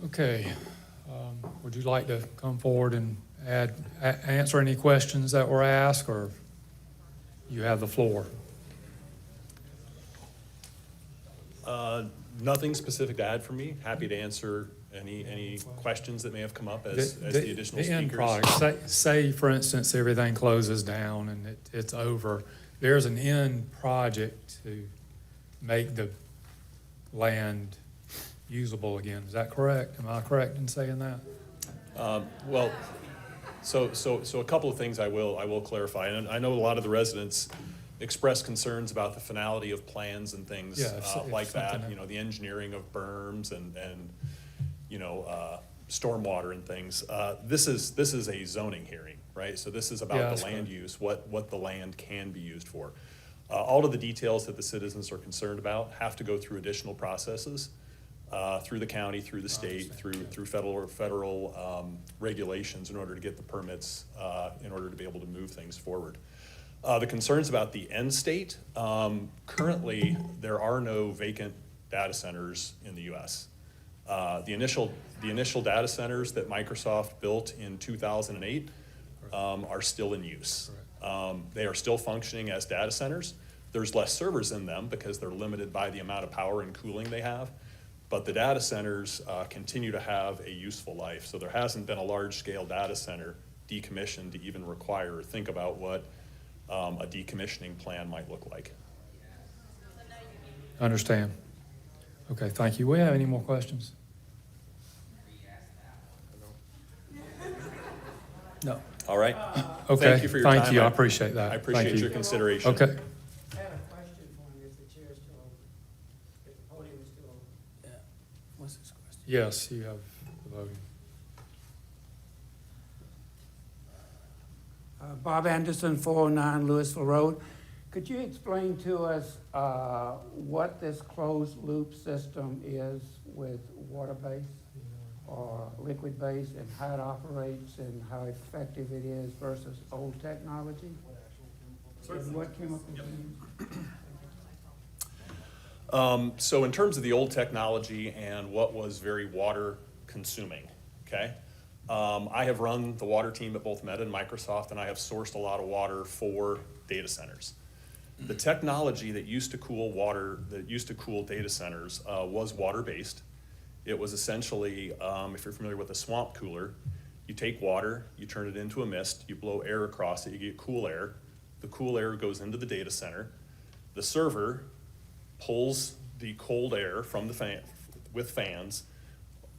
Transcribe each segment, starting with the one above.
Okay, would you like to come forward and answer any questions that were asked, or you have the floor? Nothing specific to add from me. Happy to answer any questions that may have come up as the additional The end speakers. product, say for instance, everything closes down and it's over. There's an end project to make the land usable again. Is that correct? Am I correct in saying that? Well, so a couple of things I will clarify. And I know a lot of the residents express concerns about the finality of plans and things if like that. something- You know, the engineering of berms and stormwater and things. This is a zoning hearing, right? So this is Yeah, about that's the land correct. use, what the land can be used for. All of the details that the citizens are concerned about have to go through additional processes, through the county, through the state, through federal regulations in order to get the permits, in order to be able to move things forward. The concerns about the end state, currently there are no vacant data centers in the US. The initial data centers that Microsoft built in 2008 are still in use. They are still functioning as data centers. There's less servers in them because they're limited by the amount of power and cooling they have. But the data centers continue to have a useful life. So there hasn't been a large-scale data center decommissioned to even require or think about what a decommissioning plan might look like. Understand. Okay, thank you. We have any more questions? No. All right? Okay, Thank you for your time. thank you. I appreciate that. I Thank appreciate you. your consideration. Okay. I had a question for you if the chair is still open, if the podium is still open. Yeah. What's this question? Yes, you have the voting. Bob Anderson, 409 Louisville Road. Could you explain to us what this closed loop system is with water-based or liquid-based, and how it operates and how effective it is versus old technology? And what chemicals you use? So in terms of the old technology and what was very water consuming, okay? I have run the water team at both Meta and Microsoft, and I have sourced a lot of water for data centers. The technology that used to cool data centers was water-based. It was essentially, if you're familiar with a swamp cooler, you take water, you turn it into a mist, you blow air across it, you get cool air. The cool air goes into the data center. The server pulls the cold air from the fan with fans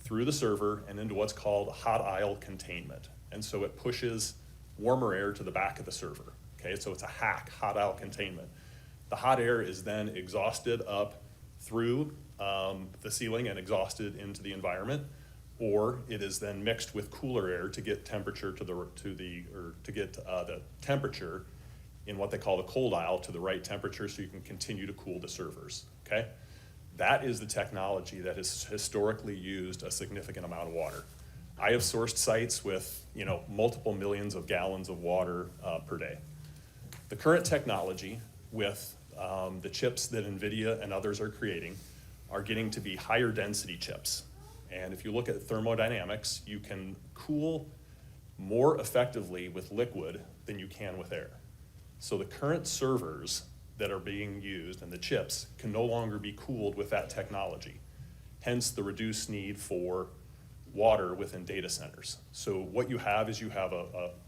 through the server and into what's called hot aisle containment. And so it pushes warmer air to the back of the server, okay? So it's a hot aisle containment. The hot air is then exhausted up through the ceiling and exhausted into the environment, or it is then mixed with cooler air to get temperature to get the temperature in what they call the cold aisle to the right temperature so you can continue to cool the servers, okay? That is the technology that has historically used a significant amount of water. I have sourced sites with multiple millions of gallons of water per day. The current technology with the chips that NVIDIA and others are creating are getting to be higher density chips. And if you look at thermodynamics, you can cool more effectively with liquid than you can with air. So the current servers that are being used and the chips can no longer be cooled with that technology. Hence the reduced need for water within data centers. So what you have is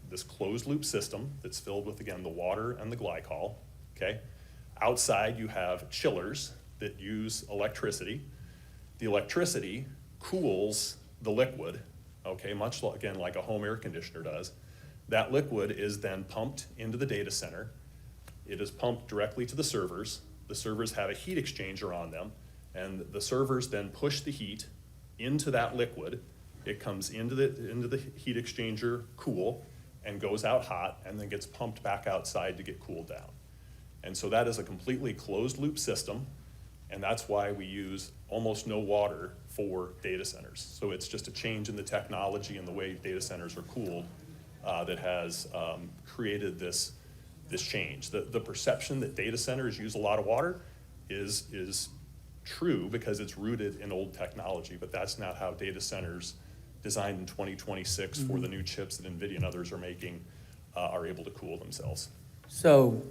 this closed loop system that's filled with, again, the water and the glycol, okay? Outside you have chillers that use electricity. The electricity cools the liquid, okay, much again like a home air conditioner does. That liquid is then pumped into the data center. It is pumped directly to the servers. The servers have a heat exchanger on them, and the servers then push the heat into that liquid. It comes into the heat exchanger cool and goes out hot and then gets pumped back outside to get cooled down. And so that is a completely closed loop system, and that's why we use almost no water for data centers. So it's just a change in the technology and the way data centers are cooled that has created this change. The perception that data centers use a lot of water is true because it's rooted in old technology, but that's not how data centers designed in 2026 for the new chips that NVIDIA and others are making are able to cool themselves. So,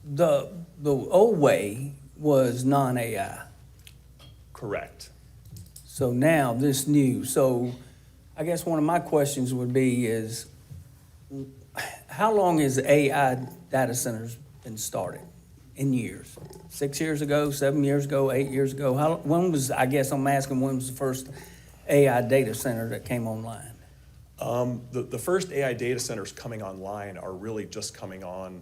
the old way was non-AI. Correct. So now this new, so I guess one of my questions would be is, how long has AI data centers been started in years? 6 years ago, 7 years ago, 8 years ago? When was, I guess I'm asking, when was the first AI data center that came online? The first AI data centers coming online are really just coming on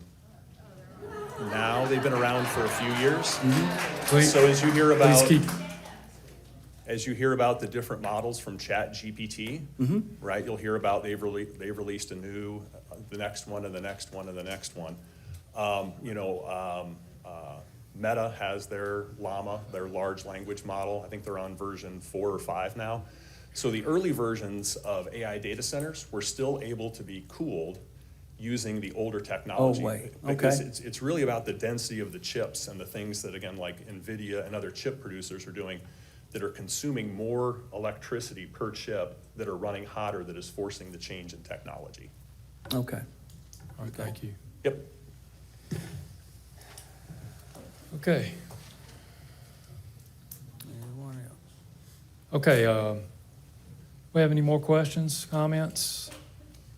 now. They've been around for a few years. Please- So as you hear Please about, keep, as you hear about the different models from ChatGPT, right, you'll hear about they've released a new, the next one and the next one and the next one. Meta has their Llama, their large language model. I think they're on version 4 or 5 now. So the early versions of AI data centers were still able to be cooled using the older technology. way, Because okay. it's really about the density of the chips and the things that, again, like NVIDIA and other chip producers are doing that are consuming more electricity per chip that are running hotter that is forcing the change in technology. Okay. all right, thank you. Yep. Okay, Anyone else? okay, we have any more questions, comments?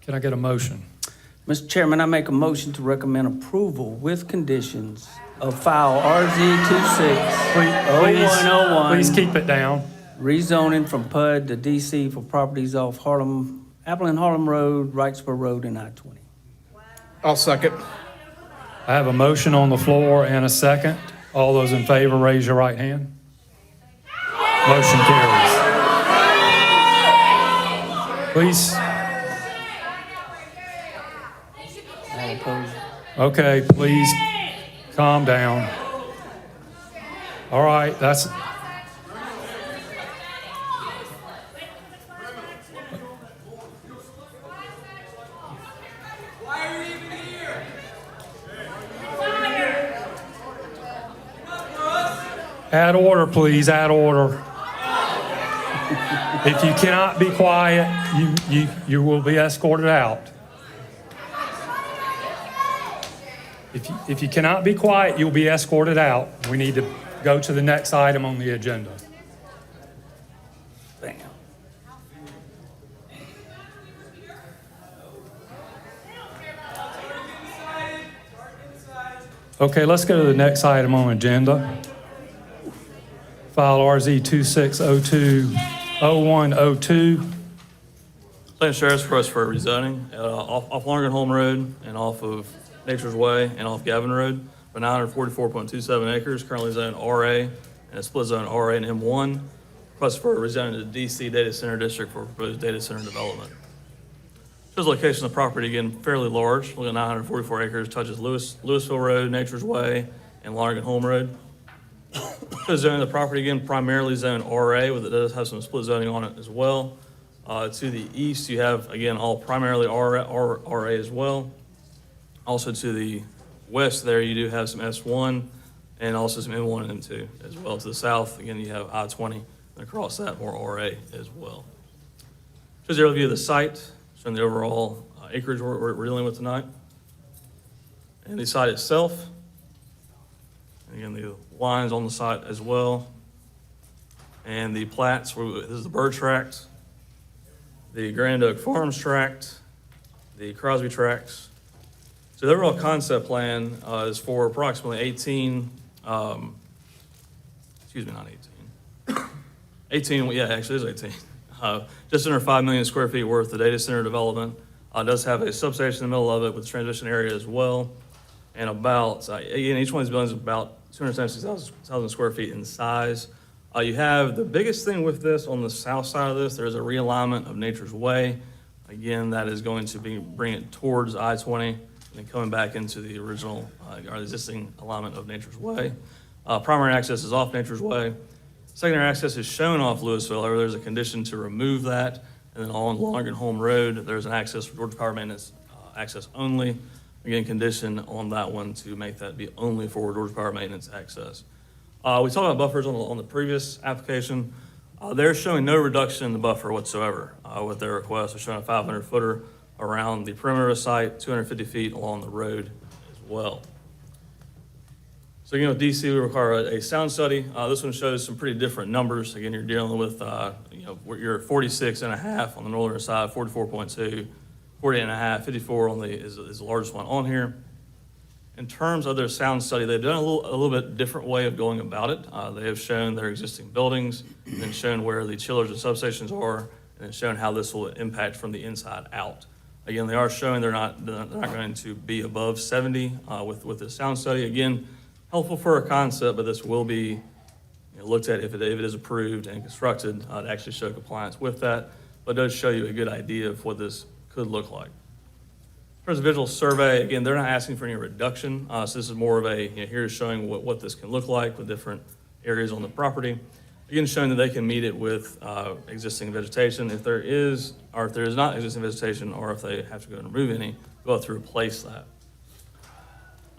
Can I get a motion? Mr. Chairman, I make a motion to recommend approval with conditions of file RZ 260101. Please keep it down. Rezoning from PUD to DC for properties off Apple and Harlem Road, Wrightsboro Road, and I-20. I'll second. I have a motion on the floor and a second. All those in favor, raise your right hand. Motion carries. Please, All opposed? okay, please calm down. All right, that's, add order, please, add order. If you cannot be quiet, you will be escorted out. If you cannot be quiet, you'll be escorted out. We need to go to the next item on the agenda. Bam. Okay, let's go to the next item on the agenda. File RZ 2602-0102. Plain Sheriff's request for a rezoning off Longhorn Road and off of Nature's Way and off Gavin Road for 944.27 acres, currently zoned RA and a split zone RA and M1. Request for a rezoning to the DC Data Center District for proposed data center development. Shows the location of the property, again, fairly large, looking at 944 acres, touches Louisville Road, Nature's Way, and Longhorn Road. Shows zoning the property, again, primarily zone RA, with it does have some split zoning on it as well. To the east, you have, again, all primarily RA as well. Also to the west there, you do have some S1 and also some M1 and M2 as well. To the south, again, you have I-20, and across that, more RA as well. Shows the overview of the site, showing the overall acreage we're dealing with tonight. And the site itself, and again, the lines on the site as well. And the plats, this is the Bird Tract, the Grand Oak Farms Tract, the Crosby Tracts. So the overall concept plan is for approximately 18, not 18. 18, yeah, actually it is 18. Just under 5 million square feet worth of data center development. It does have a substation in the middle of it with transition area as well. And about, again, each one of these buildings is about 276,000 square feet in size. You have the biggest thing with this on the south side of this, there is a realignment of Nature's Way. Again, that is going to bring it towards I-20 and then coming back into the original, or existing alignment of Nature's Way. Primary access is off Nature's Way. Secondary access is shown off Louisville. However, there's a condition to remove that. And then on Longhorn Road, there's an access for Georgia Power Maintenance access only. Again, condition on that one to make that be only for Georgia Power maintenance access. We talked about buffers on the previous application. They're showing no reduction in the buffer whatsoever with their request. They're showing a 500 footer around the perimeter of the site, 250 feet along the road as well. So again, with DC, we require a sound study. This one shows some pretty different numbers. Again, you're dealing with, you're 46 and a half on the northern side, 44.2, 48 and a half, 54 on is the largest one on here. In terms of their sound study, they've done a little bit different way of going about it. They have shown their existing buildings, and then shown where the chillers and substations are, and then shown how this will impact from the inside out. Again, they are showing they're not going to be above 70 with the sound study. Again, helpful for a concept, but this will be looked at if it is approved and constructed to actually show compliance with that. But it does show you a good idea of what this could look like. As far as the visual survey, again, they're not asking for any reduction. So this is more of a, here's showing what this can look like with different areas on the property. Again, showing that they can meet it with existing vegetation. If there is not existing vegetation, or if they have to go and remove any, go out to replace that.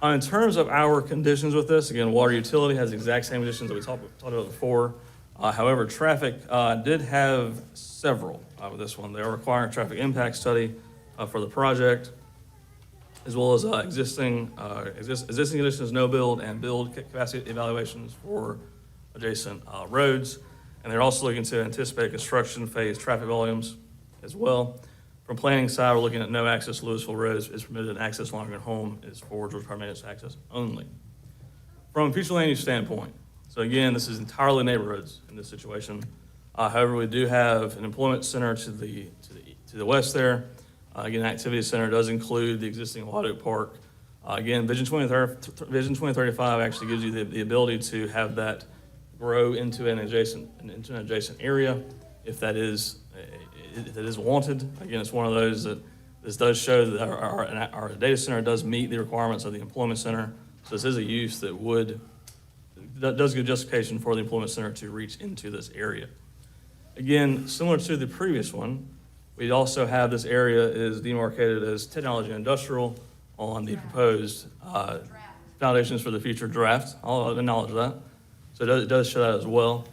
In terms of our conditions with this, again, water utility has the exact same conditions that we talked about before. However, traffic did have several with this one. They are requiring a traffic impact study for the project, as well as existing conditions, no build and build capacity evaluations for adjacent roads. And they're also looking to anticipate construction phase traffic volumes as well. From planning side, we're looking at no access to Louisville Road is permitted, and access longer than home is for Georgia Power maintenance access only. From a future land use standpoint, so again, this is entirely neighborhoods in this situation. However, we do have an employment center to the west there. Again, activity center does include the existing White Oak Park. Again, Vision 2035 actually gives you the ability to have that grow into an adjacent area if that is wanted. Again, it's one of those that this does show that our data center does meet the requirements of the employment center. So this is a use that does give justification for the employment center to reach into this area. Again, similar to the previous one, we also have this area is demarcated as technology and industrial on the proposed foundations for the future draft. I'll acknowledge that. So it does show that as well.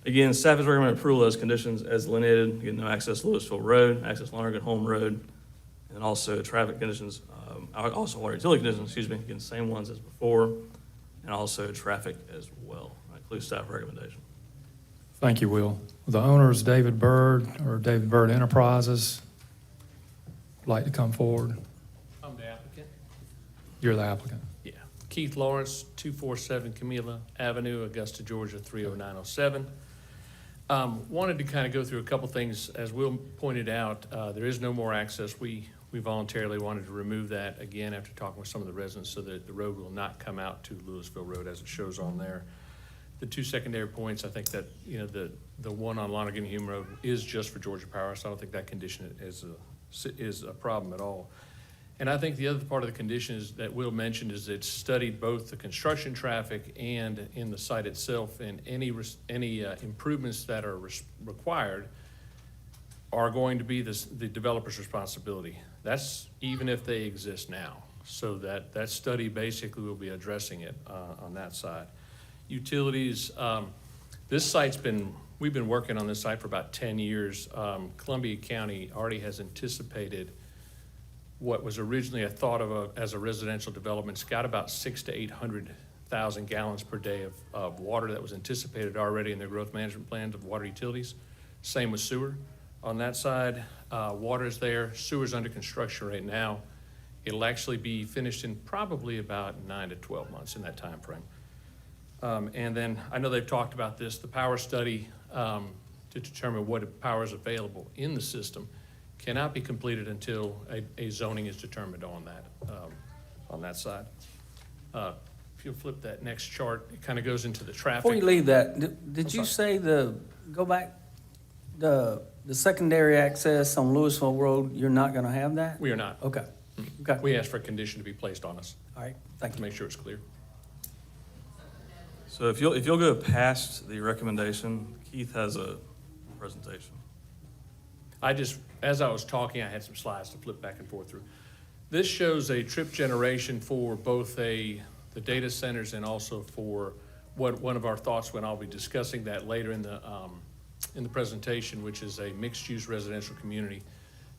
Again, staff is recommending approval of those conditions as delineated. Again, no access to Louisville Road, access to Lonergan Home Road, and also traffic conditions, also water utility conditions, again, same ones as before, and also traffic as well. That includes staff recommendation. Thank you, Will. The owners, David Bird or David Bird Enterprises, like to come forward. I'm the applicant. You're the applicant. Yeah. Keith Lawrence, 247 Camilla Avenue, Augusta, Georgia, 30907. Wanted to kind of go through a couple things. As Will pointed out, there is no more access. We voluntarily wanted to remove that again after talking with some of the residents so that the road will not come out to Louisville Road as it shows on there. The two secondary points, I think that, the one on Lonergan Hume Road is just for Georgia Power, so I don't think that condition is a problem at all. And I think the other part of the condition is that Will mentioned is it's studied both the construction traffic and in the site itself, and any improvements that are required are going to be the developer's responsibility. That's even if they exist now. So that study basically will be addressing it on that side. Utilities, we've been working on this site for about 10 years. Columbia County already has anticipated what was originally thought of as a residential development. It's got about 600,000 to 800,000 gallons per day of water that was anticipated already in their growth management plans of water utilities. Same with sewer. On that side, water is there, sewer's under construction right now. It'll actually be finished in probably about 9 to 12 months in that time frame. And then I know they've talked about this, the power study to determine what power is available in the system cannot be completed until a zoning is determined on that side. If you'll flip that next chart, it kind of goes into the traffic. Before you leave that, did you say go back, the secondary access on Louisville Road, you're not gonna have that? We are not. Okay, okay. We asked for a condition to be placed on us All right, thank to you. make sure it's clear. So if you'll go past the recommendation, Keith has a presentation. As I was talking, I had some slides to flip back and forth through. This shows a trip generation for both the data centers and also for one of our thoughts when I'll be discussing that later in the presentation, which is a mixed-use residential community.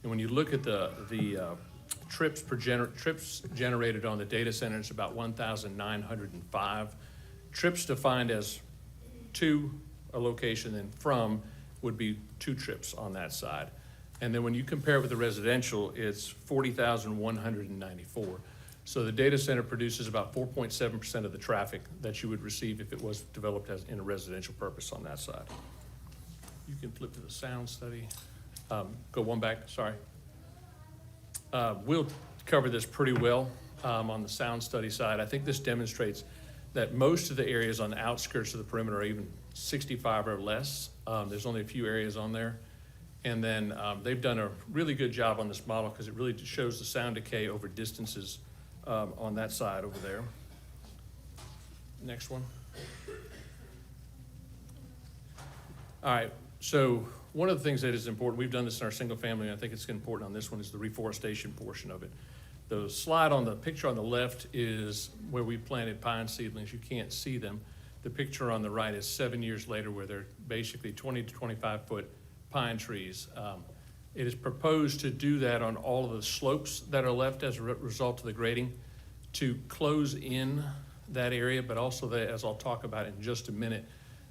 And when you look at the trips generated on the data center, it's about 1,905. Trips defined as to a location and from would be 2 trips on that side. And then when you compare it with the residential, it's 40,194. So the data center produces about 4.7% of the traffic that you would receive if it was developed as in a residential purpose on that side. You can flip to the sound study. Go one back, sorry. We'll cover this pretty well on the sound study side. I think this demonstrates that most of the areas on the outskirts of the perimeter are even 65 or less. There's only a few areas on there. And then they've done a really good job on this model because it really shows the sound decay over distances on that side over there. Next one. All right, so one of the things that is important, we've done this in our single family, and I think it's important on this one, is the reforestation portion of it. The slide on the picture on the left is where we planted pine seedlings. You can't see them. The picture on the right is 7 years later where they're basically 20 to 25 foot pine trees. It is proposed to do that on all of the slopes that are left as a result of the grading to close in that area, but also as I'll talk about in just a minute,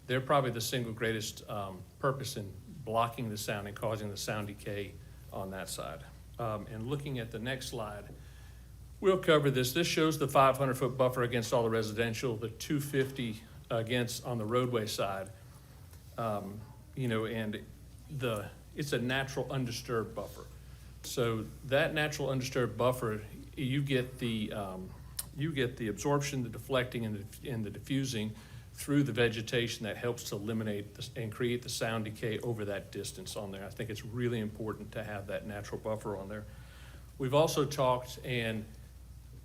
they're probably the single greatest purpose in blocking the sound and causing the sound decay on that side. And looking at the next slide, we'll cover this. This shows the 500-foot buffer against all the residential, the 250 against on the roadway side. You know, and it's a natural undisturbed buffer. So that natural undisturbed buffer, you get the absorption, the deflecting, and the diffusing through the vegetation that helps to eliminate and create the sound decay over that distance on there. I think it's really important to have that natural buffer on there. We've also talked, and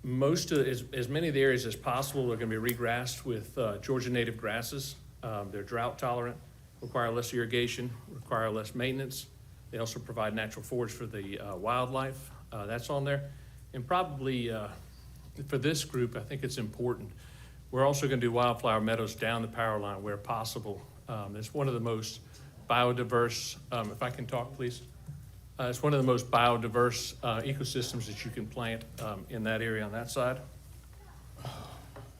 as many of the areas as possible are gonna be regrassed with Georgia native grasses. They're drought tolerant, require less irrigation, require less maintenance. They also provide natural forage for the wildlife. That's on there. And probably for this group, I think it's important. We're also gonna do wildflower meadows down the power line where possible. It's one of the most biodiverse, if I can talk, please. It's one of the most biodiverse ecosystems that you can plant in that area on that side.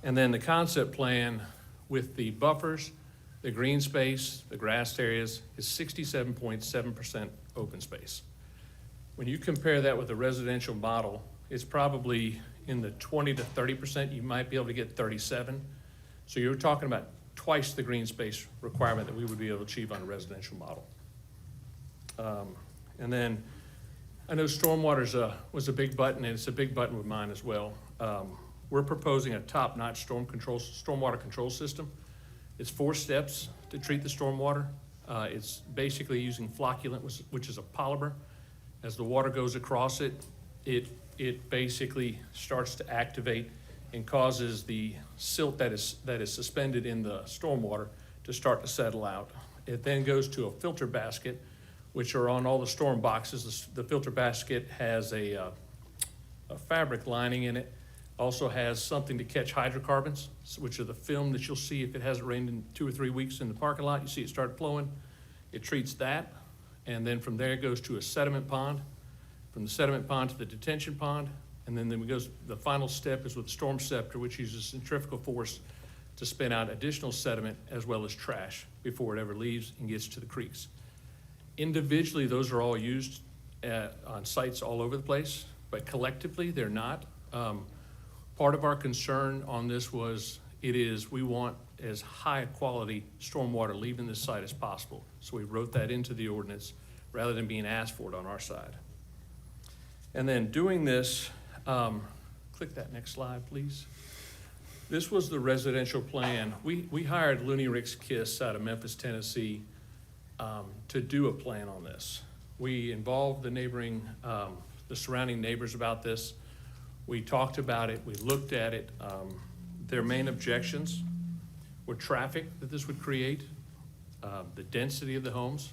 And then the concept plan with the buffers, the green space, the grassed areas is 67.7% open space. When you compare that with the residential model, it's probably in the 20 to 30%, you might be able to get 37. So you're talking about twice the green space requirement that we would be able to achieve on a residential model. And then I know stormwater was a big button, and it's a big button with mine as well. We're proposing a top-notch stormwater control system. It's 4 steps to treat the stormwater. It's basically using flocculant, which is a polymer. As the water goes across it, it basically starts to activate and causes the silt that is suspended in the stormwater to start to settle out. It then goes to a filter basket, which are on all the storm boxes. The filter basket has a fabric lining in it. Also has something to catch hydrocarbons, which are the film that you'll see if it hasn't rained in 2 or 3 weeks in the parking lot. You see it start flowing. It treats that, and then from there it goes to a sediment pond. From the sediment pond to the detention pond, and then the final step is with Storm Scepter, which uses centrifugal force to spin out additional sediment as well as trash before it ever leaves and gets to the creeks. Individually, those are all used on sites all over the place, but collectively, they're not. Part of our concern on this was we want as high a quality stormwater leaving this site as possible. So we wrote that into the ordinance rather than being asked for it on our side. And then doing this, click that next slide, please. This was the residential plan. We hired Looney Ricks Kiss out of Memphis, Tennessee, to do a plan on this. We involved the surrounding neighbors about this. We talked about it, we looked at it. Their main objections were traffic that this would create, the density of the homes,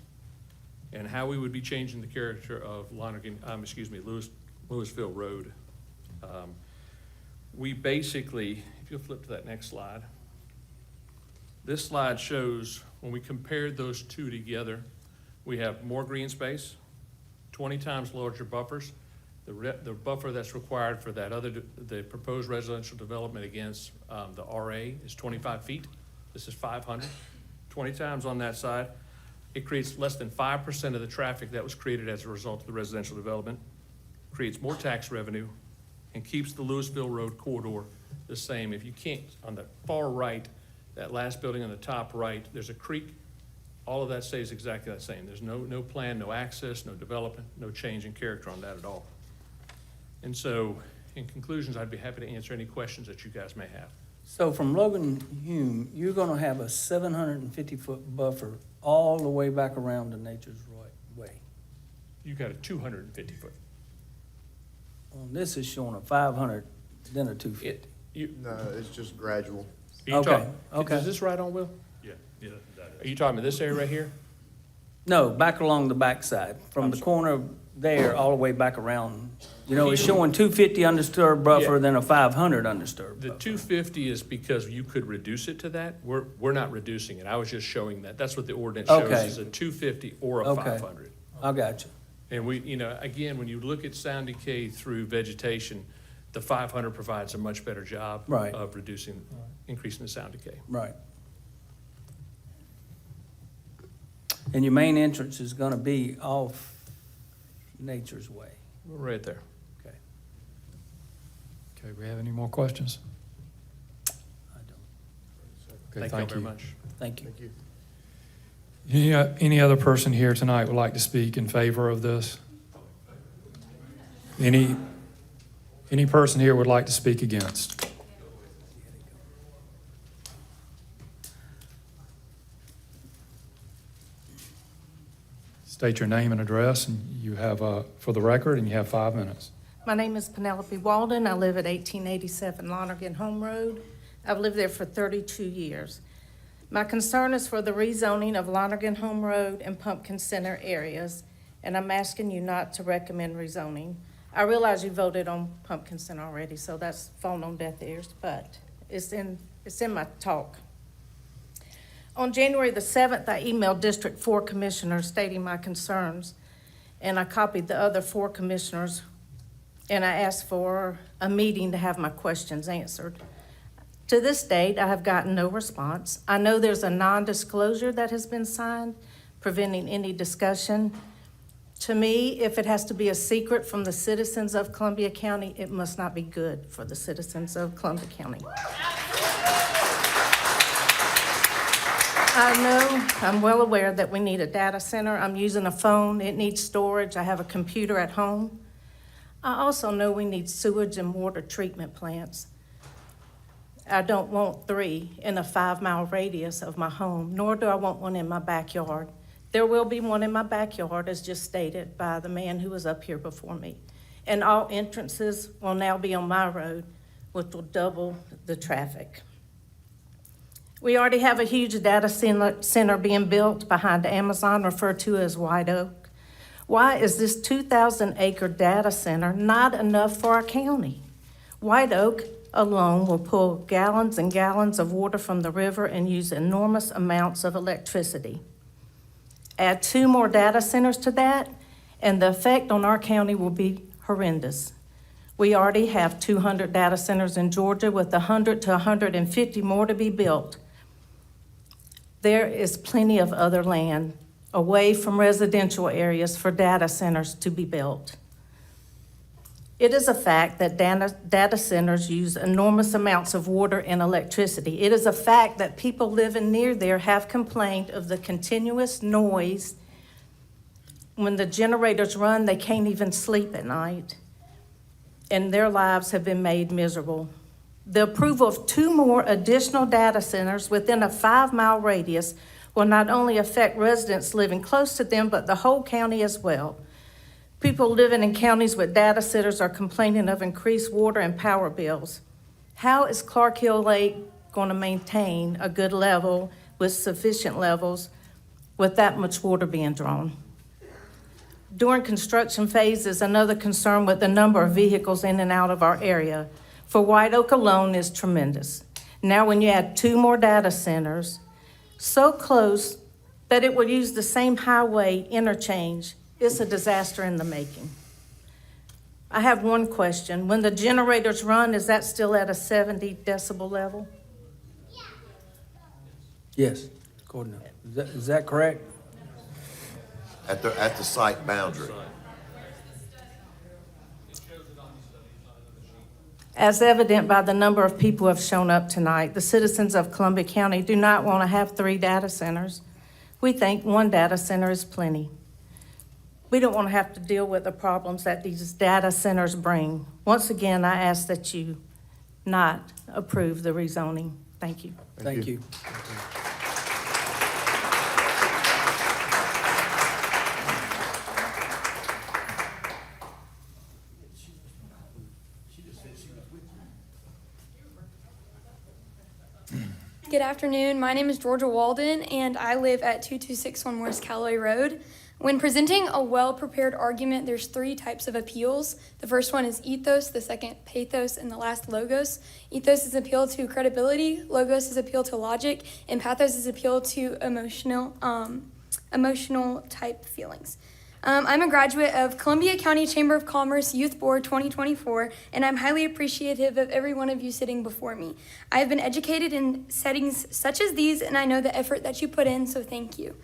and how we would be changing the character of Louisville Road. We basically, if you'll flip to that next slide, this slide shows when we compared those two together, we have more green space, 20 times larger buffers. The buffer that's required for that the proposed residential development against the RA is 25 feet. This is 500, 20 times on that side. It creates less than 5% of the traffic that was created as a result of the residential development, creates more tax revenue, and keeps the Louisville Road corridor the same. If you can't, on the far right, that last building on the top right, there's a creek. All of that stays exactly the same. There's no plan, no access, no development, no change in character on that at all. And so, in conclusions, I'd be happy to answer any questions that you guys may have. So from Logan Hume, you're gonna have a 750-foot buffer all the way back around to Nature's Way. You got a 250 foot. This is showing a 500, then a 250. No, it's just gradual. Are you Okay, talking- okay. Is this right on, Will? Yeah, that Are you talking about this area right here? No, back along the backside, from I'm the sorry. corner there all the way back around. You know, it's showing 250 undisturbed buffer, Yeah. then a 500 undisturbed The buffer. 250 is because you could reduce it to that. We're not reducing it. I was just showing that. That's what the ordinance shows, Okay. is a 250 or a Okay. 500. I got you. And we, again, when you look at sound decay through vegetation, the 500 provides a much better job Right. of increasing the sound decay. Right. And your main entrance is gonna be off Nature's Way. Right there. Okay. Okay, we have any more questions? I don't. Okay, Thank you very much. Thank you. Thank you. Any other person here tonight would like to speak in favor of this? Any person here would like to speak against? State your name and address, and you have, for the record, and you have 5 minutes. My name is Penelope Walden. I live at 1887 Lonergan Home Road. I've lived there for 32 years. My concern is for the rezoning of Lonergan Home Road and Pumpkin Center areas, and I'm asking you not to recommend rezoning. I realize you voted on Pumpkin Center already, so that's fallen on deaf ears, but it's in my talk. On January the 7th, I emailed District 4 commissioners stating my concerns, and I copied the other 4 commissioners, and I asked for a meeting to have my questions answered. To this date, I have gotten no response. I know there's a non-disclosure that has been signed, preventing any discussion. To me, if it has to be a secret from the citizens of Columbia County, it must not be good for the citizens of Columbia County. I know, I'm well aware that we need a data center. I'm using a phone, it needs storage, I have a computer at home. I also know we need sewage and water treatment plants. I don't want 3 in a 5-mile radius of my home, nor do I want one in my backyard. There will be one in my backyard, as just stated by the man who was up here before me. And all entrances will now be on my road, which will double the traffic. We already have a huge data center being built behind Amazon, referred to as White Oak. Why is this 2,000-acre data center not enough for our county? White Oak alone will pull gallons and gallons of water from the river and use enormous amounts of electricity. Add 2 more data centers to that, and the effect on our county will be horrendous. We already have 200 data centers in Georgia with 100 to 150 more to be built. There is plenty of other land away from residential areas for data centers to be built. It is a fact that data centers use enormous amounts of water and electricity. It is a fact that people living near there have complained of the continuous noise. When the generators run, they can't even sleep at night, and their lives have been made miserable. The approval of 2 more additional data centers within a 5-mile radius will not only affect residents living close to them, but the whole county as well. People living in counties with data centers are complaining of increased water and power bills. How is Clark Hill Lake going to maintain a good level with sufficient levels with that much water being drawn? during construction phase is another concern with the number of vehicles in and out of our area. For White Oak alone is tremendous. Now, when you add 2 more data centers, so close that it would use the same highway interchange, it's a disaster in the making. I have one question. When the generators run, is that still at a 70 decibel level? Yes, according to, is that correct? At the site boundary. As evident by the number of people who have shown up tonight, the citizens of Columbia County do not want to have 3 data centers. We think 1 data center is plenty. We don't want to have to deal with the problems that these data centers bring. Once again, I ask that you not approve the rezoning. Thank you. Thank you. Good afternoon. My name is Georgia Walden, and I live at 2261 West Callaway Road. When presenting a well-prepared argument, there's 3 types of appeals. The first one is ethos, the second pathos, and the last logos. Ethos is appeal to credibility, logos is appeal to logic, and pathos is appeal to emotional type feelings. I'm a graduate of Columbia County Chamber of Commerce Youth Board 2024, and I'm highly appreciative of every one of you sitting before me. I have been educated in settings such as these, and I know the effort that you put in, so thank you.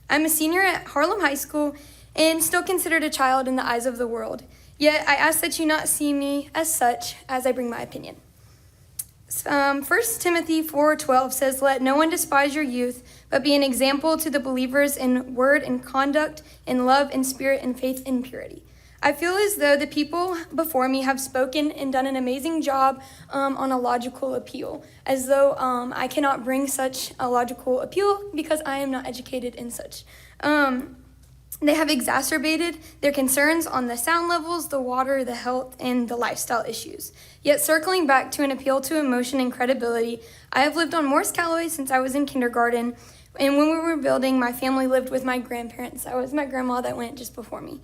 I'm a senior at Harlem High School and still considered a child in the eyes of the world. Yet I ask that you not see me as such as I bring my opinion. 1 Timothy 4:12 says, "Let no one despise your youth, but be an example to the believers in word and conduct, in love and spirit and faith and purity." I feel as though the people before me have spoken and done an amazing job on a logical appeal, as though I cannot bring such a logical appeal because I am not educated in such. They have exacerbated their concerns on the sound levels, the water, the health, and the lifestyle issues. Yet circling back to an appeal to emotion and credibility, I have lived on Morris Callaway since I was in kindergarten, and when we were building, my family lived with my grandparents. That was my grandma that went just before me.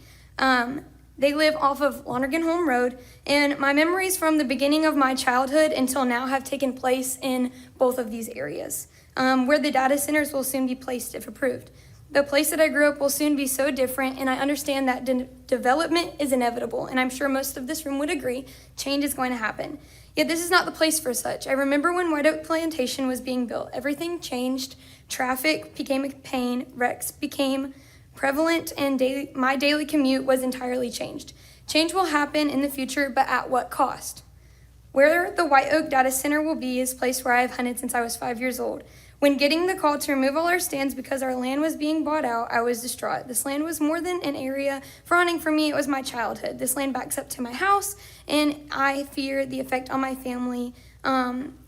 They live off of Lonergan Home Road, and my memories from the beginning of my childhood until now have taken place in both of these areas, where the data centers will soon be placed if approved. The place that I grew up will soon be so different, and I understand that development is inevitable, and I'm sure most of this room would agree change is going to happen. Yet this is not the place for such. I remember when White Oak Plantation was being built, everything changed. Traffic became a pain, wrecks became prevalent, and my daily commute was entirely changed. Change will happen in the future, but at what cost? Where the White Oak Data Center will be is a place where I have hunted since I was 5 years old. When getting the call to remove all our stands because our land was being bought out, I was distraught. This land was more than an area for hunting for me, it was my childhood. This land backs up to my house, and I fear the effect on my family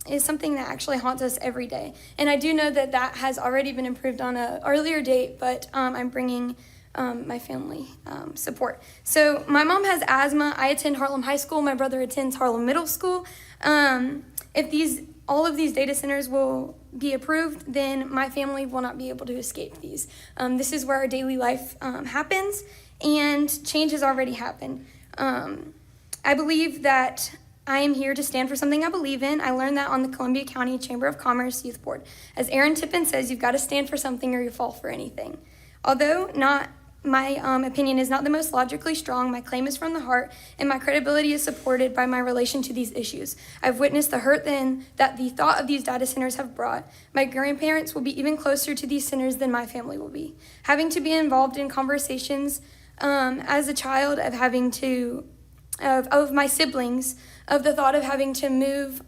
is something that actually haunts us every day. And I do know that that has already been improved on an earlier date, but I'm bringing my family support. So my mom has asthma. I attend Harlem High School. My brother attends Harlem Middle School. If all of these data centers will be approved, then my family will not be able to escape these. This is where our daily life happens, and change has already happened. I believe that I am here to stand for something I believe in. I learned that on the Columbia County Chamber of Commerce Youth Board. As Aaron Tippin says, you've got to stand for something or you fall for anything. Although my opinion is not the most logically strong, my claim is from the heart, and my credibility is supported by my relation to these issues. I've witnessed the hurt that the thought of these data centers have brought. My grandparents will be even closer to these centers than my family will be. Having to be involved in conversations as a child of my siblings, of the thought of having to move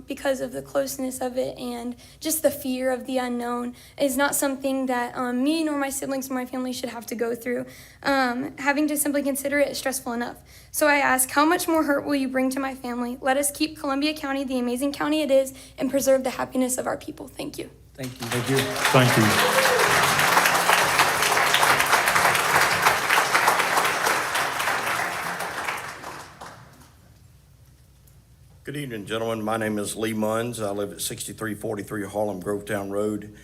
because of the closeness of it and just the fear of the unknown is not something that me nor my siblings or my family should have to go through. Having to simply consider it is stressful enough. So I ask, how much more hurt will you bring to my family? Let us keep Columbia County the amazing county it is and preserve the happiness of our people. Thank you. Thank you. Thank you. Thank you. Good evening, gentlemen. My name is Lee Munns. I live at 6343 Harlem Grovetown Road.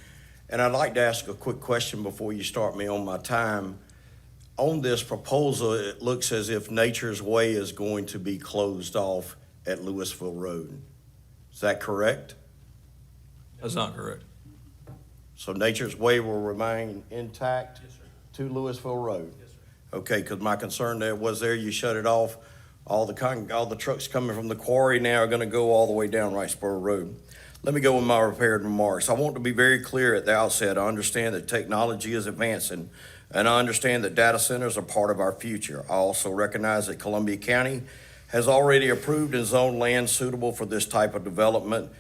And I'd like to ask a quick question before you start me on my time. on this proposal, it looks as if Nature's Way is going to be closed off at Louisville Road. Is that correct? That's not correct. So Nature's Way will remain intact to Louisville Road? Yes, sir. Okay, because my concern there was you shut it off. All the trucks coming from the quarry now are going to go all the way down Wrightsboro Road. Let me go with my prepared remarks. I want to be very clear at the outset. I understand that technology is advancing, and I understand that data centers are part of our future. I also recognize that Columbia County has already approved and zoned land suitable for this type of development,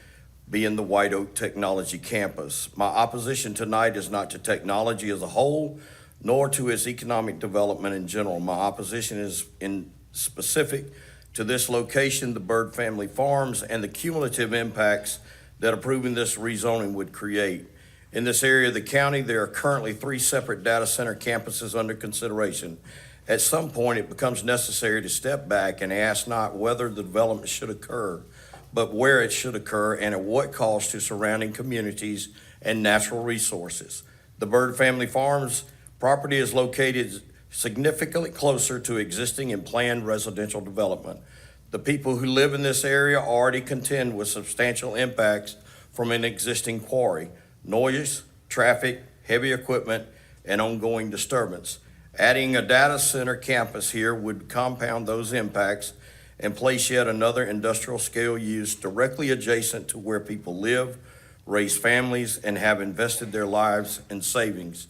being the White Oak Technology Campus. My opposition tonight is not to technology as a whole, nor to its economic development in general. My opposition is in specific to this location, the Bird Family Farms, and the cumulative impacts that approving this rezoning would create. In this area of the county, there are currently 3 separate data center campuses under consideration. At some point, it becomes necessary to step back and ask not whether the development should occur, but where it should occur and at what cost to surrounding communities and natural resources. The Bird Family Farms property is located significantly closer to existing and planned residential development. The people who live in this area already contend with substantial impacts from an existing quarry, noise, traffic, heavy equipment, and ongoing disturbance. Adding a data center campus here would compound those impacts and place yet another industrial scale use directly adjacent to where people live, raise families, and have invested their lives and savings.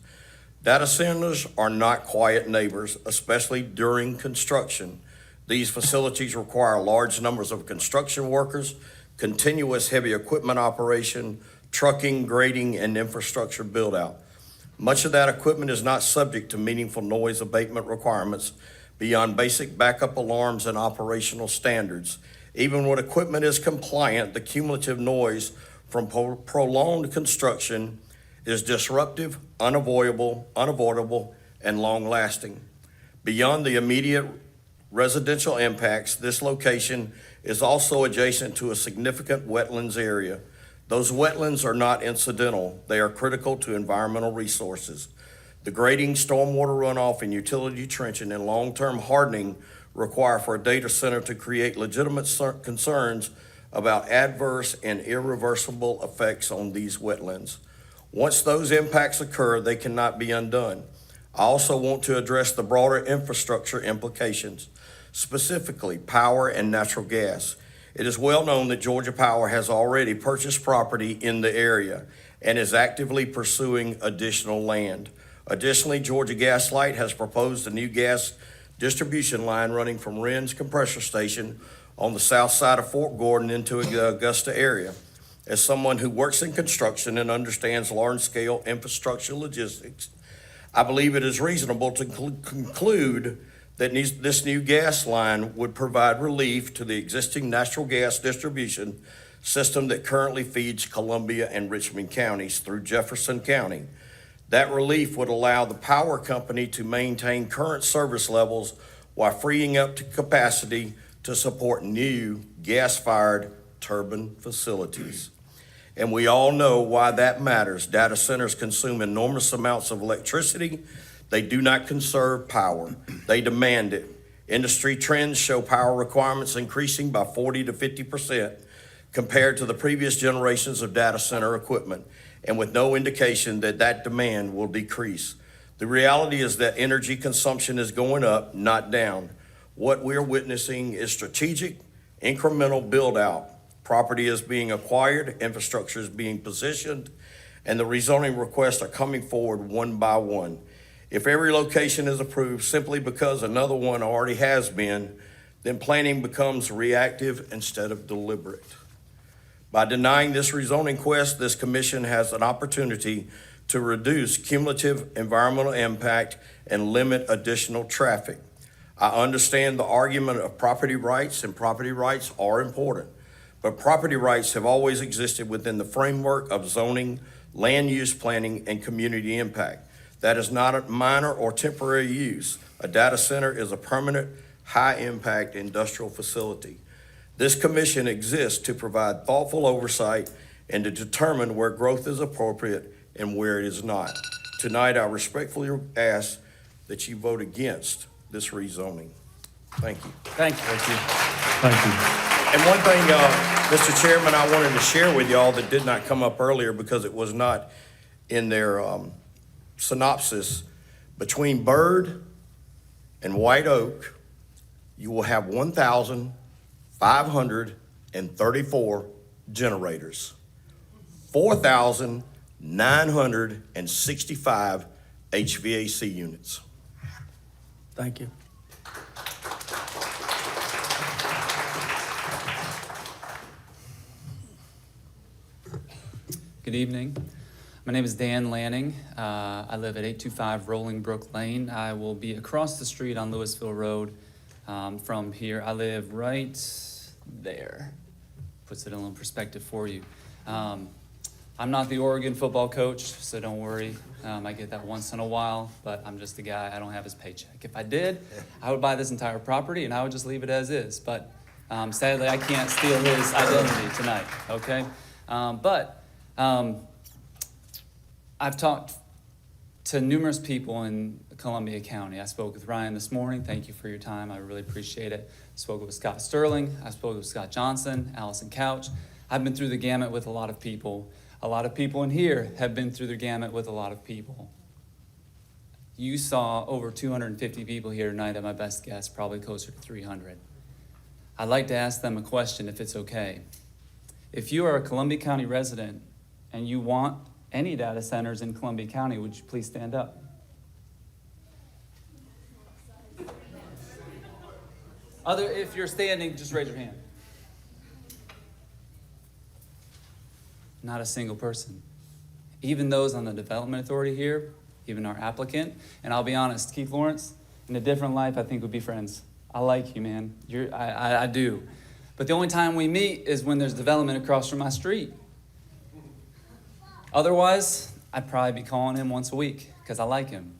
Data centers are not quiet neighbors, especially during construction. These facilities require large numbers of construction workers, continuous heavy equipment operation, trucking, grading, and infrastructure build-out. Much of that equipment is not subject to meaningful noise abatement requirements beyond basic backup alarms and operational standards. Even when equipment is compliant, the cumulative noise from prolonged construction is disruptive, unavoidable, and long-lasting. Beyond the immediate residential impacts, this location is also adjacent to a significant wetlands area. Those wetlands are not incidental. They are critical to environmental resources. The grading, stormwater runoff, and utility trenching and long-term hardening require for a data center to create legitimate concerns about adverse and irreversible effects on these wetlands. Once those impacts occur, they cannot be undone. I also want to address the broader infrastructure implications, specifically power and natural gas. It is well known that Georgia Power has already purchased property in the area and is actively pursuing additional land. Additionally, Georgia Gas Light has proposed a new gas distribution line running from Wren's Compressor Station on the south side of Fort Gordon into the Augusta area. As someone who works in construction and understands large-scale infrastructure logistics, I believe it is reasonable to conclude that this new gas line would provide relief to the existing natural gas distribution system that currently feeds Columbia and Richmond counties through Jefferson County. That relief would allow the power company to maintain current service levels while freeing up to capacity to support new gas-fired turbine facilities. And we all know why that matters. Data centers consume enormous amounts of electricity. They do not conserve power. They demand it. Industry trends show power requirements increasing by 40 to 50% compared to the previous generations of data center equipment, and with no indication that that demand will decrease. The reality is that energy consumption is going up, not down. What we're witnessing is strategic, incremental build-out. Property is being acquired, infrastructure is being positioned, and the rezoning requests are coming forward one by one. If every location is approved simply because another one already has been, then planning becomes reactive instead of deliberate. By denying this rezoning quest, this commission has an opportunity to reduce cumulative environmental impact and limit additional traffic. I understand the argument of property rights, and property rights are important, but property rights have always existed within the framework of zoning, land use planning, and community impact. That is not a minor or temporary use. A data center is a permanent, high-impact industrial facility. This commission exists to provide thoughtful oversight and to determine where growth is appropriate and where it is not. Tonight, I respectfully ask that you vote against this rezoning. Thank you. Thank you. Thank you. And one thing, Mr. Chairman, I wanted to share with y'all that did not come up earlier because it was not in their synopsis. Between Byrd and White Oak, you will have 1,534 generators, 4,965 HVAC units. Thank you. Good evening. My name is Dan Lanning. I live at 825 Rolling Brook Lane. I will be across the street on Louisville Road from here. I live right there. Puts it in a little perspective for you. I'm not the Oregon football coach, so don't worry. I get that once in a while, but I'm just a guy. I don't have his paycheck. If I did, I would buy this entire property and I would just leave it as is. But sadly, I can't steal his identity tonight, okay? I've talked to numerous people in Columbia County. I spoke with Ryan this morning. Thank you for your time. I really appreciate it. I spoke with Scott Sterling. I spoke with Scott Johnson, Allison Couch. I've been through the gamut with a lot of people. A lot of people in here have been through the gamut with a lot of people. You saw over 250 people here tonight at my best guess, probably closer to 300. I'd like to ask them a question if it's okay. If you are a Columbia County resident and you want any data centers in Columbia County, would you please stand up? If you're standing, just raise your hand. Not a single person. Even those on the development authority here, even our applicant, and I'll be honest, Keith Lawrence, in a different life, I think we'd be friends. I like you, man. I do. But the only time we meet is when there's development across from my street. Otherwise, I'd probably be calling him once a week because I like him.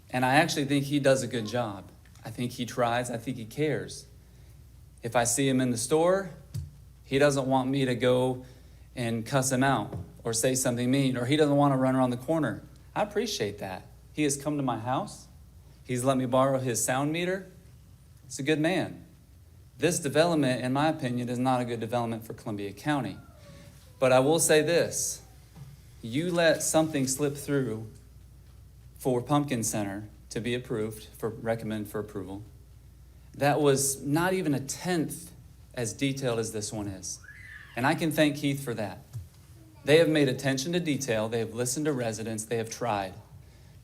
And I actually think he does a good job. I think he tries. I think he cares. If I see him in the store, he doesn't want me to go and cuss him out or say something mean, or he doesn't want to run around the corner. I appreciate that. He has come to my house. He's let me borrow his sound meter. He's a good man. This development, in my opinion, is not a good development for Columbia County. But I will say this. You let something slip through for Pumpkin Center to be approved, recommended for approval, that was not even a tenth as detailed as this one is. And I can thank Keith for that. They have made attention to detail. They have listened to residents. They have tried.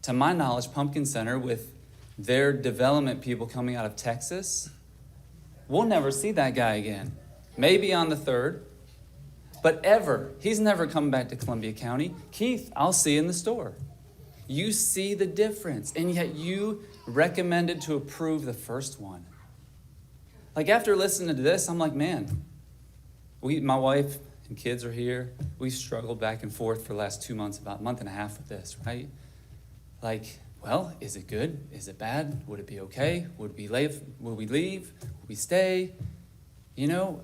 To my knowledge, Pumpkin Center, with their development people coming out of Texas, we'll never see that guy again. Maybe on the 3rd. But ever, he's never come back to Columbia County. Keith, I'll see you in the store. You see the difference, and yet you recommended to approve the first one. Like after listening to this, I'm like, man, my wife and kids are here. We've struggled back and forth for the last 2 months, about a month and a half with this, right? Like, well, is it good? Is it bad? Would it be okay? Would we leave? Would we stay? You know,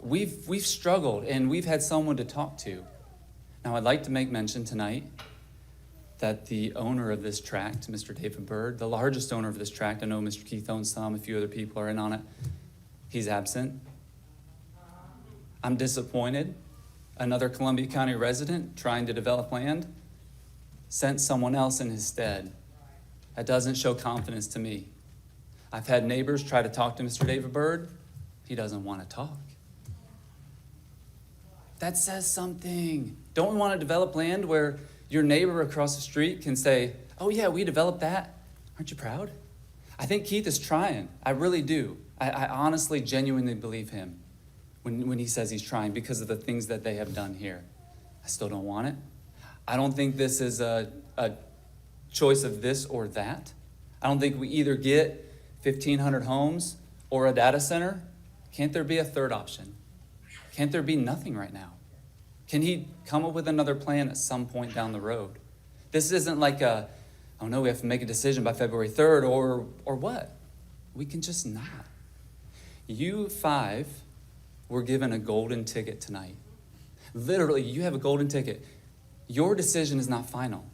we've struggled and we've had someone to talk to. Now, I'd like to make mention tonight that the owner of this tract, Mr. David Byrd, the largest owner of this tract, I know Mr. Keith owns some, a few other people are in on it, he's absent. I'm disappointed. Another Columbia County resident trying to develop land sent someone else in his stead. That doesn't show confidence to me. I've had neighbors try to talk to Mr. David Byrd. He doesn't want to talk. That says something. Don't we want to develop land where your neighbor across the street can say, oh yeah, we developed that. Aren't you proud? I think Keith is trying. I really do. I honestly, genuinely believe him when he says he's trying because of the things that they have done here. I still don't want it. I don't think this is a choice of this or that. I don't think we either get 1,500 homes or a data center. Can't there be a third option? Can't there be nothing right now? Can he come up with another plan at some point down the road? This isn't like oh no, we have to make a decision by February 3rd or what? We can just not. You 5 were given a golden ticket tonight. Literally, you have a golden ticket. Your decision is not final.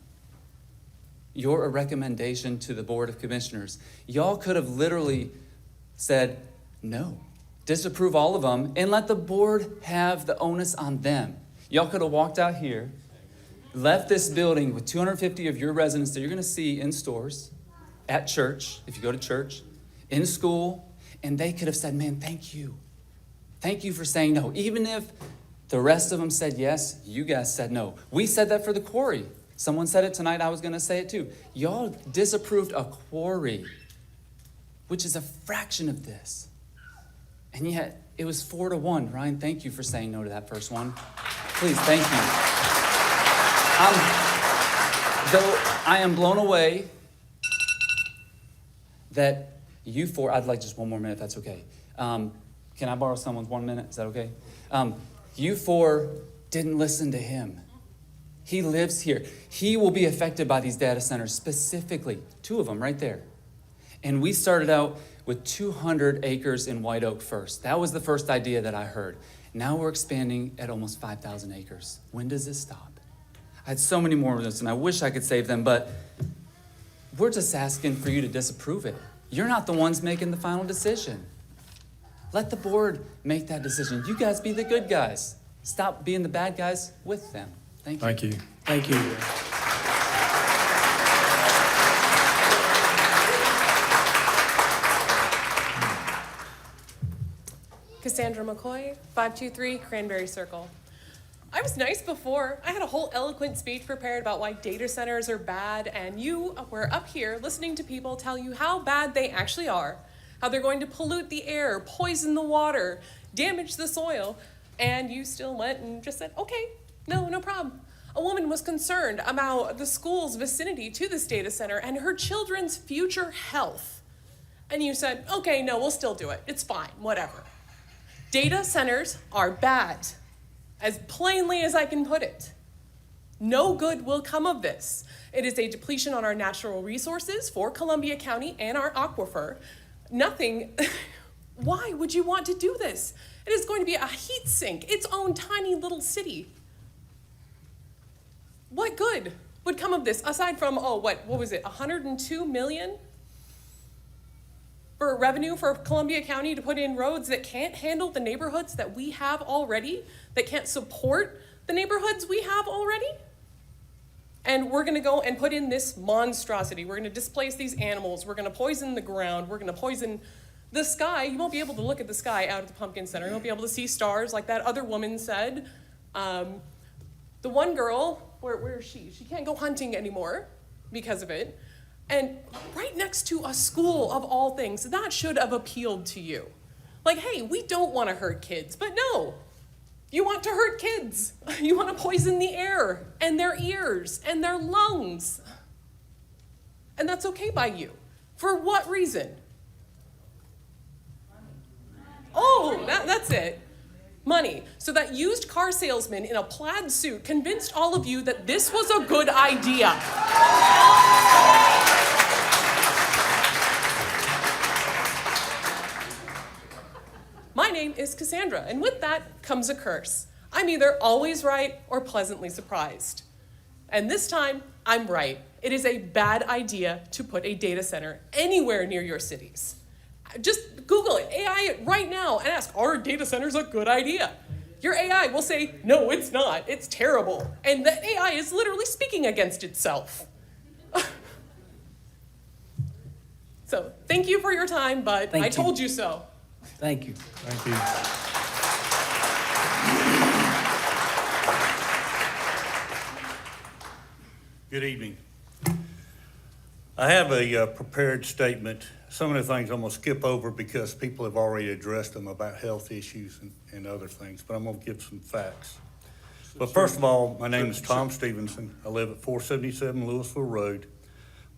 You're a recommendation to the Board of Commissioners. Y'all could have literally said, no, disapprove all of them, and let the board have the onus on them. Y'all could have walked out here, left this building with 250 of your residents that you're gonna see in stores, at church, if you go to church, in school, and they could have said, man, thank you. Thank you for saying no. Even if the rest of them said yes, you guys said no. We said that for the quarry. Someone said it tonight, I was gonna say it too. Y'all disapproved a quarry, which is a fraction of this. And yet, it was 4-1. Ryan, thank you for saying no to that first one. Please, thank you. Though I am blown away that you four, I'd like just one more minute, if that's okay. Can I borrow someone's 1 minute? Is that okay? You four didn't listen to him. He lives here. He will be affected by these data centers, specifically, 2 of them right there. And we started out with 200 acres in White Oak first. That was the first idea that I heard. Now we're expanding at almost 5,000 acres. When does this stop? I had so many more of this, and I wish I could save them, but we're just asking for you to disapprove it. You're not the ones making the final decision. Let the board make that decision. You guys be the good guys. Stop being the bad guys with them. Thank you. Thank you. Thank you. Cassandra McCoy, 523 Cranberry Circle. I was nice before. I had a whole eloquent speech prepared about why data centers are bad, and you were up here listening to people tell you how bad they actually are, how they're going to pollute the air, poison the water, damage the soil, and you still went and just said, okay, no problem. A woman was concerned about the school's vicinity to this data center and her children's future health. And you said, okay, no, we'll still do it. It's fine, whatever. Data centers are bad, as plainly as I can put it. No good will come of this. It is a depletion on our natural resources for Columbia County and our aquifer. Nothing, why would you want to do this? It is going to be a heat sink, its own tiny little city. What good would come of this aside from, what was it, 102 million? For revenue for Columbia County to put in roads that can't handle the neighborhoods that we have already, that can't support the neighborhoods we have already? And we're gonna go and put in this monstrosity. We're gonna displace these animals. We're gonna poison the ground. We're gonna poison the sky. You won't be able to look at the sky out at the Pumpkin Center. You won't be able to see stars like that other woman said. The one girl, where is she? She can't go hunting anymore because of it. And right next to a school of all things, that should have appealed to you. Like, hey, we don't want to hurt kids, but no, you want to hurt kids. You want to poison the air and their ears and their lungs. And that's okay by you. For what reason? Oh, that's it. Money. So that used car salesman in a plaid suit convinced all of you that this was a good idea. My name is Cassandra, and with that comes a curse. I'm either always right or pleasantly surprised. And this time, I'm right. It is a bad idea to put a data center anywhere near your cities. Just Google it, AI it right now, and ask, are data centers a good idea? Your AI will say, no, it's not, it's terrible. And the AI is literally speaking against itself. So, thank you for your time, but Thank I you. told you so. Thank you. Thank you. Good evening. I have a prepared statement. Some of the things I'm going to skip over because people have already addressed them about health issues and other things, but I'm going to give some facts. But first of all, my name is Tom Stevenson. I live at 477 Louisville Road.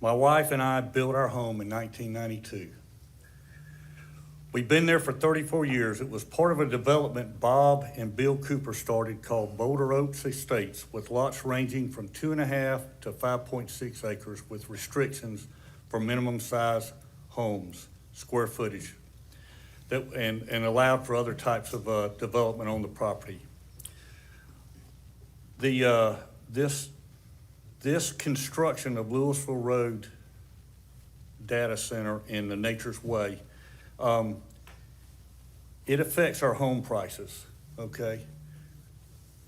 My wife and I built our home in 1992. We've been there for 34 years. It was part of a development Bob and Bill Cooper started called Boulder Oaks Estates, with lots ranging from 2.5 to 5.6 acres with restrictions for minimum size homes, square footage, and allowed for other types of this this construction of Louisville Road data center in the Nature's Way, it affects our home prices, okay?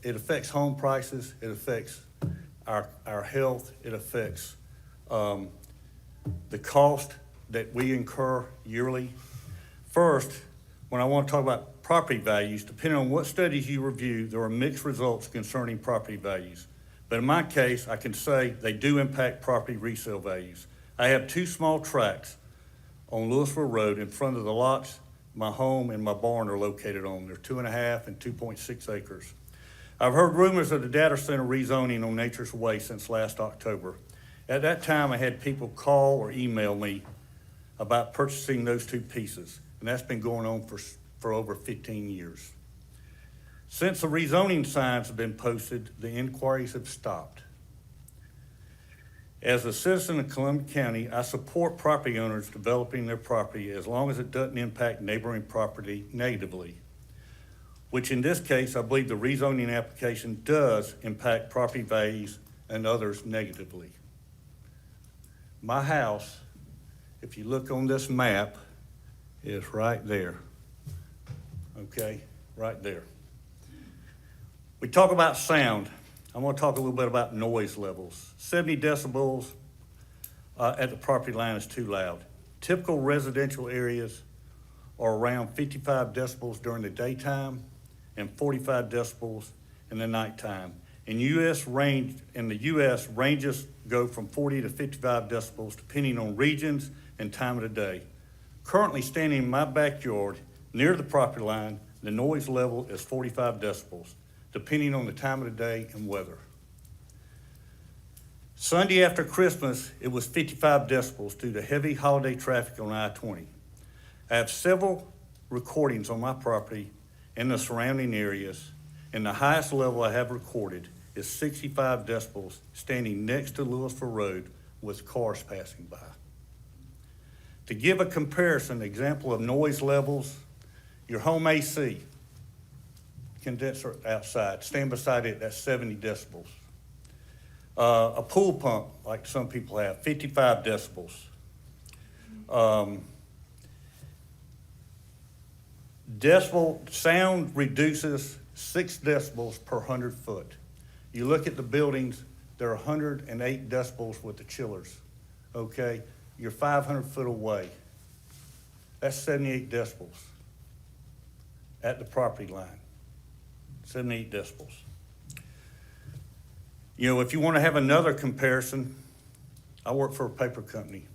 It affects home prices, it affects our health, it affects the cost that we incur yearly. First, when I want to talk about property values, depending on what studies you review, there are mixed results concerning property values. But in my case, I can say they do impact property resale values. I have two small tracts on Louisville Road in front of the lots my home and my barn are located on. They're 2.5 and 2.6 acres. I've heard rumors of the data center rezoning on Nature's Way since last October. At that time, I had people call or email me about purchasing those two pieces, and that's been going on for over 15 years. Since the rezoning signs have been posted, the inquiries have stopped. As a citizen of Columbia County, I support property owners developing their property as long as it doesn't impact neighboring property negatively, which in this case, I believe the rezoning application does impact property values and others negatively. My house, if you look on this map, is right there. Okay, right there. We talk about sound. I want to talk a little bit about noise levels. 70 decibels at the property line is too loud. Typical residential areas are around 55 decibels during the daytime and 45 decibels in the nighttime. In the U.S., ranges go from 40 to 55 decibels depending on regions and time of the day. Currently standing in my backyard near the property line, the noise level is 45 decibels, depending on the time of the day and weather. Sunday after Christmas, it was 55 decibels due to heavy holiday traffic on I-20. I have several recordings on my property in the surrounding areas, and the highest level I have recorded is 65 decibels standing next to Louisville Road with cars passing by. To give a comparison, example of noise levels, your home AC, condenser outside, stand beside it, that's 70 decibels. A pool pump, like some people have, 55 decibels. Sound reduces 6 decibels per 100 foot. You look at the buildings, they're 108 decibels with the chillers, okay? You're 500 foot away. That's 78 decibels at the property line, 78 decibels. You know, if you want to have another comparison, I work for a paper company.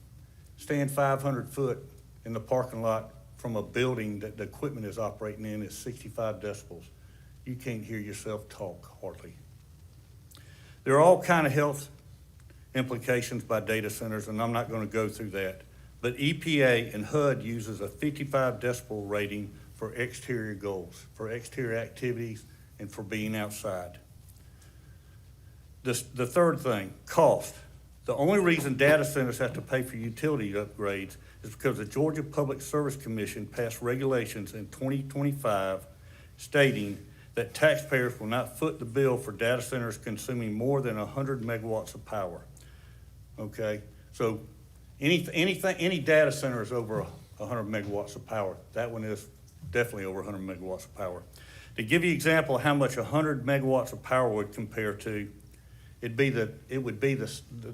Staying 500 foot in the parking lot from a building that the equipment is operating in is 65 decibels. You can't hear yourself talk hardly. There are all kinds of health implications by data centers, and I'm not going to go through that. But EPA and HUD uses a 55 decibel rating for exterior goals, for exterior activities, and for being outside. The third thing, cost. The only reason data centers have to pay for utility upgrades is because the Georgia Public Service Commission passed regulations in 2025 stating that taxpayers will not foot the bill for data centers consuming more than 100 megawatts of power. Okay, so any data center is over 100 megawatts of power. That one is definitely over 100 megawatts of power. To give you an example of how much 100 megawatts of power would compare to, it would be the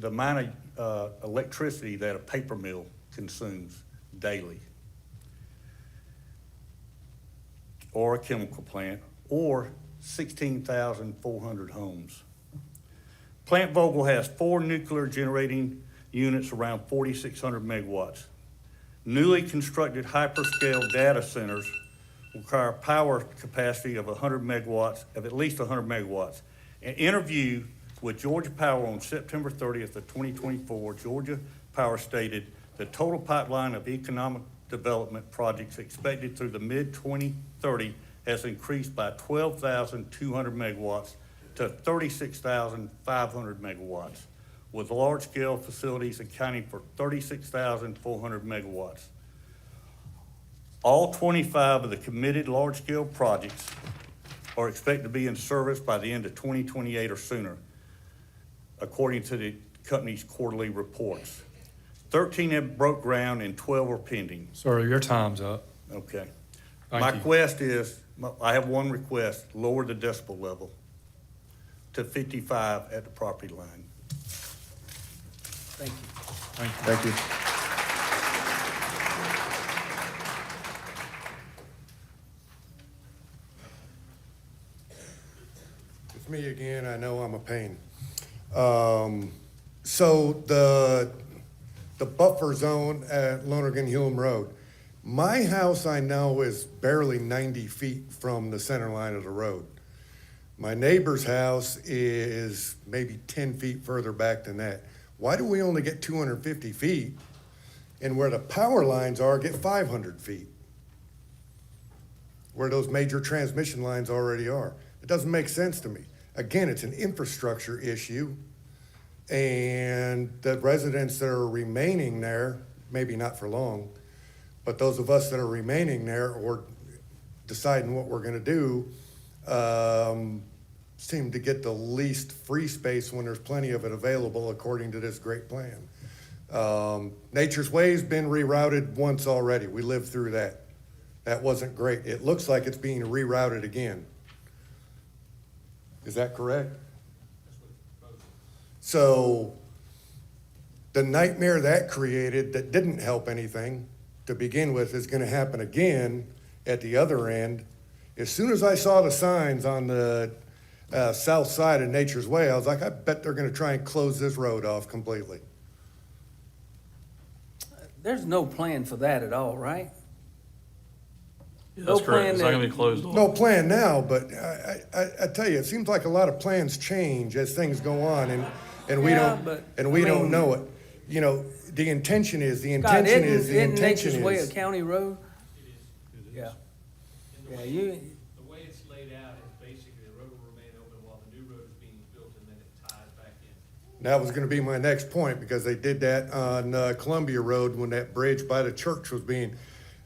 amount of electricity that a paper mill consumes daily, or a chemical plant, or 16,400 homes. Plant Vogtle has 4 nuclear generating units around 4,600 megawatts. Newly constructed hyperscale data centers require power capacity of 100 megawatts, of at least 100 megawatts. An interview with Georgia Power on September 30th of 2024, Georgia Power stated the total pipeline of economic development projects expected through the mid-2030 has increased by 12,200 megawatts to 36,500 megawatts, with large-scale facilities accounting for 36,400 megawatts. All 25 of the committed large-scale projects are expected to be in service by the end of 2028 or sooner. according to the company's quarterly reports. 13 have broke ground and 12 are pending. Sir, your time's up. Okay. Thank My you. quest is, I have one request, lower the decibel level to 55 at the property line. Thank you. Thank you. It's me again, I know I'm a pain. So the buffer zone at Lonergan Hume Road, my house I know is barely 90 feet from the center line of the road. My neighbor's house is maybe 10 feet further back than that. Why do we only get 250 feet and where the power lines are, get 500 feet? Where those major transmission lines already are. It doesn't make sense to me. Again, it's an infrastructure issue, and the residents that are remaining there, maybe not for long, but those of us that are remaining there or deciding what we're gonna do, seem to get the least free space when there's plenty of it available according to this great plan. Nature's Way's been rerouted once already. We lived through that. That wasn't great. It looks like it's being rerouted again. Is that correct? So the nightmare that created that didn't help anything to begin with is gonna happen again at the other end. As soon as I saw the signs on the south side of Nature's Way, I was like, I bet they're gonna try and close this road off completely. There's no plan for that at all, right? Yeah, No that's correct. plan It's not gonna that- be closed off. No plan now, but I tell you, it seems like a lot of plans change as things go on, and we Yeah, don't, but, and we I don't mean- know it. You know, the intention is, God, isn't intention Nature's Way a is. county road? Yeah. Yeah, you, The way it's laid out is basically the road will remain open while the new road is being built and then it ties back in. That was gonna be my next point, because they did that on Columbia Road when that bridge by the church was being,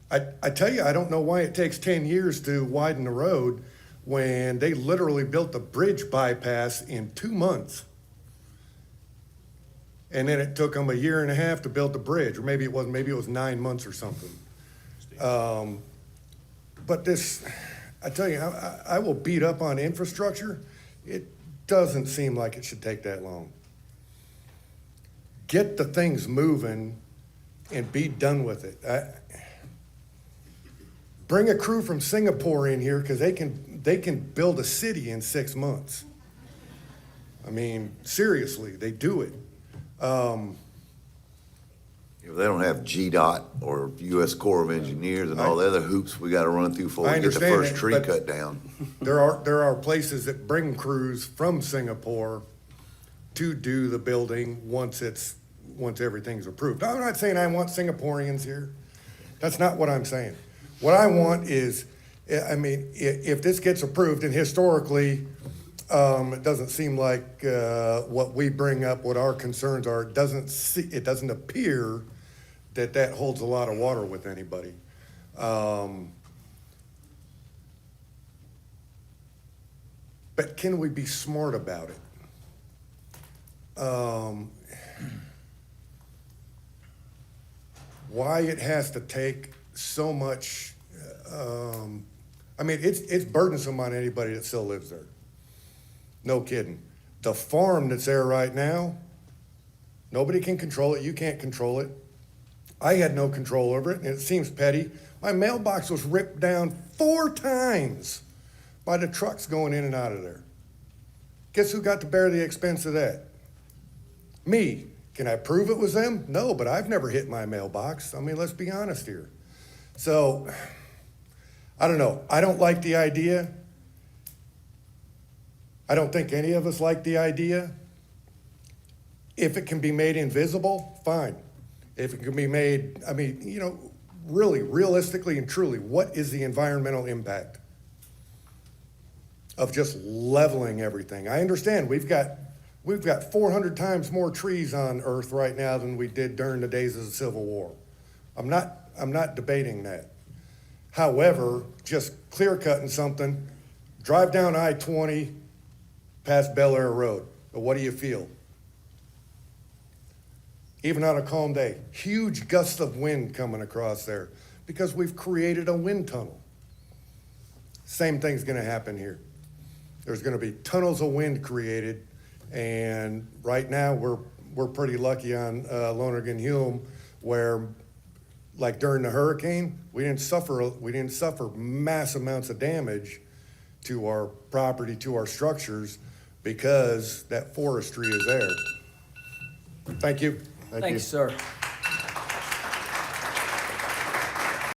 I tell you, I don't know why it takes 10 years to widen the road when they literally built the bridge bypass in 2 months. And then it took them a year and a half to build the bridge, or maybe it was 9 months or something. But this, I tell you, I will beat up on infrastructure. It doesn't seem like it should take that long. Get the things moving and be done with it. Bring a crew from Singapore in here, because they can build a city in 6 months. I mean, seriously, they do it. If they don't have GDOT or US Corps of Engineers and all the other hoops we gotta run through before I we get the understand first that, tree but- cut down. There are places that bring crews from Singapore to do the building once everything's approved. I'm not saying I want Singaporeans here. That's not what I'm saying. What I want is, I mean, if this gets approved, and historically, it doesn't seem like what we bring up, what our concerns are, it doesn't appear that holds a lot of water with anybody. But can we be smart about it? Why it has to take so much, I mean, it's burdensome on anybody that still lives there. No kidding. The farm that's there right now, nobody can control it, you can't control it. I had no control over it, and it seems petty. My mailbox was ripped down 4 times by the trucks going in and out of there. Guess who got to bear the expense of that? Me. Can I prove it was them? No, but I've never hit my mailbox. I mean, let's be honest here. So, I don't know. I don't like the idea. I don't think any of us like the idea. If it can be made invisible, fine. If it can be made, I mean, you know, really, realistically and truly, what is the environmental impact of just leveling everything? I understand we've got 400 times more trees on Earth right now than we did during the days of the Civil War. I'm not debating that. However, just clear cutting something, drive down I-20 past Bel Air Road. What do you feel? even on a calm day, huge gusts of wind coming across there because we've created a wind tunnel. Same thing's gonna happen here. There's gonna be tunnels of wind created, and right now, we're pretty lucky on Lonergan Hume, where, like during the hurricane, we didn't suffer mass amounts of damage to our property, to our structures, because that forestry is there. Thank you. Thanks, sir.